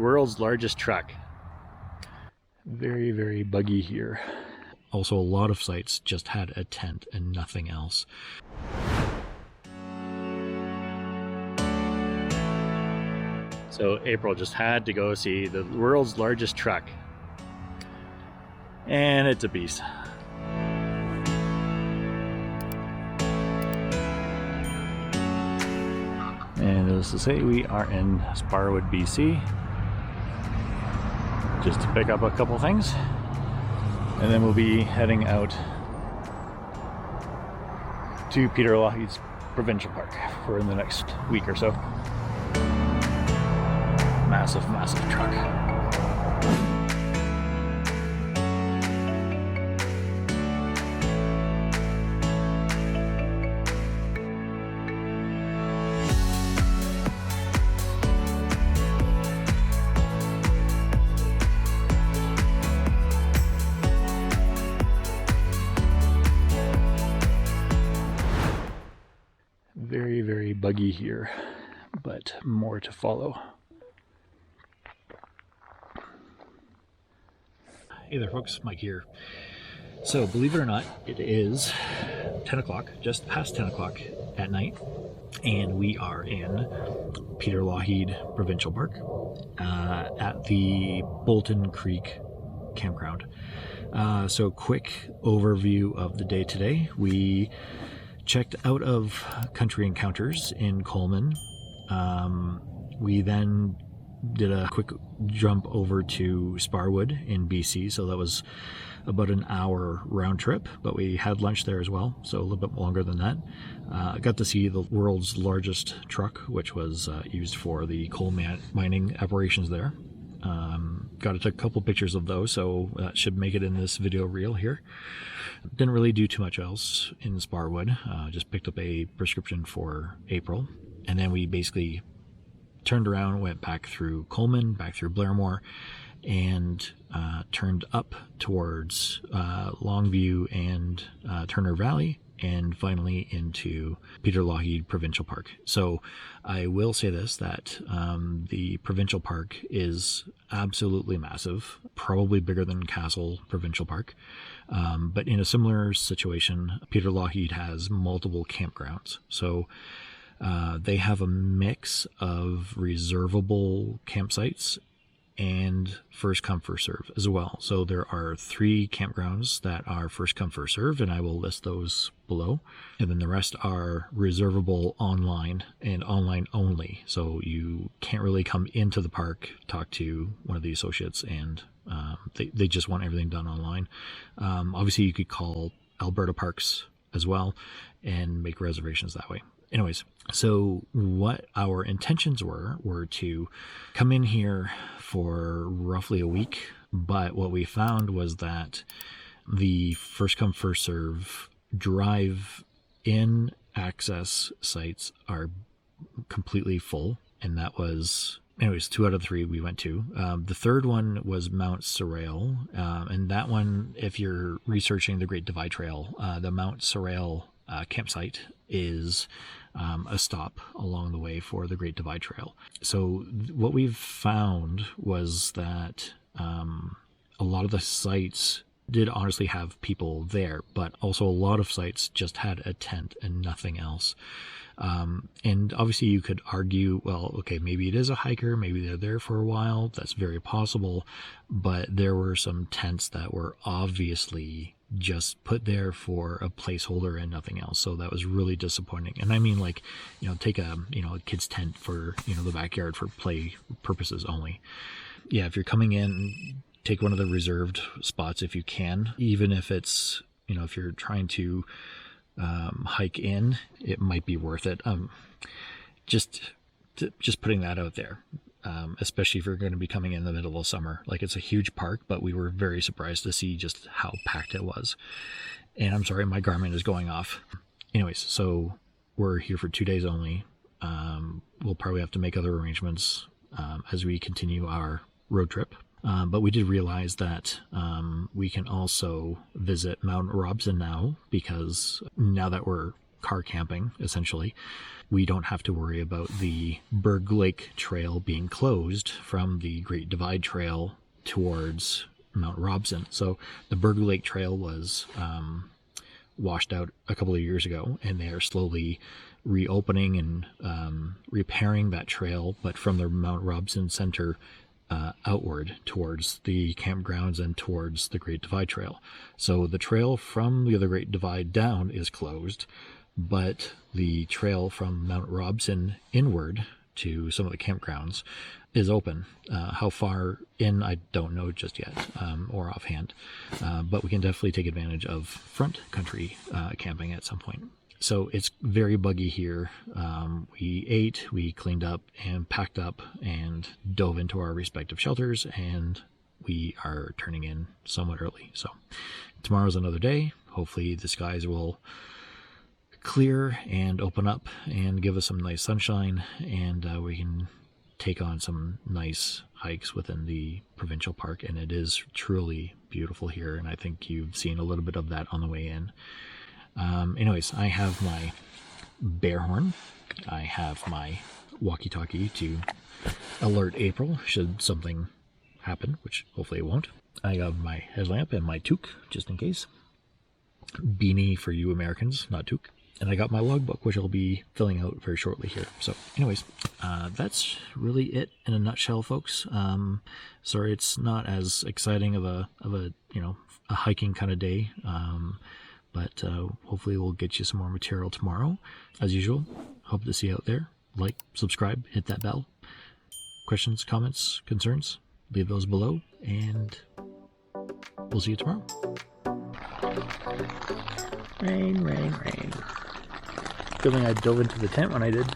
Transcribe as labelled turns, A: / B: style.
A: world's largest truck. Very, very buggy here. Also, a lot of sites just had a tent and nothing else. So April just had to go see the world's largest truck. And it's a beast. And as to say, we are in Sparwood, BC, just to pick up a couple things. And then we'll be heading out to Peter Lougheed Provincial Park for in the next week or so. Massive, massive truck. Very, very buggy here, but more to follow. Hey there folks, Mike here. So believe it or not, it is 10 o'clock, just past 10 o'clock at night, and we are in Peter Lougheed Provincial Park at the Bolton Creek campground. So quick overview of the day today. We checked out of Country Encounters in Coleman. We then did a quick jump over to Sparwood in BC, so that was about an hour round trip, but we had lunch there as well, so a little bit longer than that. I got to see the world's largest truck, which was used for the coal mining operations there. Got to take a couple pictures of those, so that should make it in this video reel here. Didn't really do too much else in Sparwood, just picked up a prescription for April, and then we basically turned around, went back through Coleman, back through Blairmore, and turned up towards Longview and Turner Valley, and finally into Peter Lougheed Provincial Park. So I will say this, that the provincial park is absolutely massive, probably bigger than Castle Provincial Park. But in a similar situation, Peter Lougheed has multiple campgrounds. So they have a mix of reservable campsites and first come first serve as well. So there are 3 campgrounds that are first come first serve, and I will list those below. And then the rest are reservable online and online only. So you can't really come into the park, talk to one of the associates, and they just want everything done online. Obviously you could call Alberta Parks as well and make reservations that way. Anyways, so what our intentions were to come in here for roughly a week, but what we found was that the first come first serve drive in access sites are completely full, and that was, anyways, 2 out of 3 we went to. The third one was Mount Sorel, and that one, if you're researching the Great Divide Trail, the Mount Sorel campsite is a stop along the way for the Great Divide Trail. So what we've found was that a lot of the sites did honestly have people there, but also a lot of sites just had a tent and nothing else. And obviously you could argue, well, okay, maybe it is a hiker, maybe they're there for a while. That's very possible. But there were some tents that were obviously just put there for a placeholder and nothing else. So that was really disappointing. And I mean, like, take a kid's tent for, the backyard for play purposes only. Yeah, if you're coming in, take one of the reserved spots if you can, even if it's, if you're trying to hike in, it might be worth it. Just putting that out there, especially if you're going to be coming in the middle of summer. Like, it's a huge park, but we were very surprised to see just how packed it was. And I'm sorry, my Garmin is going off. Anyways, so we're here for 2 days only. We'll probably have to make other arrangements as we continue our road trip. But we did realize that we can also visit Mount Robson now, because now that we're car camping, essentially. We don't have to worry about the Berg Lake Trail being closed from the Great Divide Trail towards Mount Robson. So the Berg Lake Trail was washed out a couple of years ago, and they are slowly reopening and repairing that trail, but from the Mount Robson Center outward towards the campgrounds and towards the Great Divide Trail. So the trail from the other Great Divide down is closed, but the trail from Mount Robson inward to some of the campgrounds is open. How far in, I don't know just yet, or offhand, but we can definitely take advantage of front country camping at some point. So it's very buggy here. We ate, we cleaned up and packed up and dove into our respective shelters, and we are turning in somewhat early. So tomorrow's another day. Hopefully the skies will clear and open up and give us some nice sunshine, and we can take on some nice hikes within the provincial park. And it is truly beautiful here, and I think you've seen a little bit of that on the way in. Anyways, I have my bear horn. I have my walkie-talkie to alert April should something happen, which hopefully it won't. I have my headlamp and my toque, just in case. Beanie for you Americans, not toque. And I got my logbook, which I'll be filling out very shortly here. So anyways, that's really it in a nutshell, folks. Sorry it's not as exciting of a hiking kind of day. But hopefully we'll get you some more material tomorrow. As usual, hope to see you out there. Like, subscribe, hit that bell. Questions, comments, concerns, leave those below, and we'll see you tomorrow. Rain, rain, rain. Feeling I dove into the tent when I did.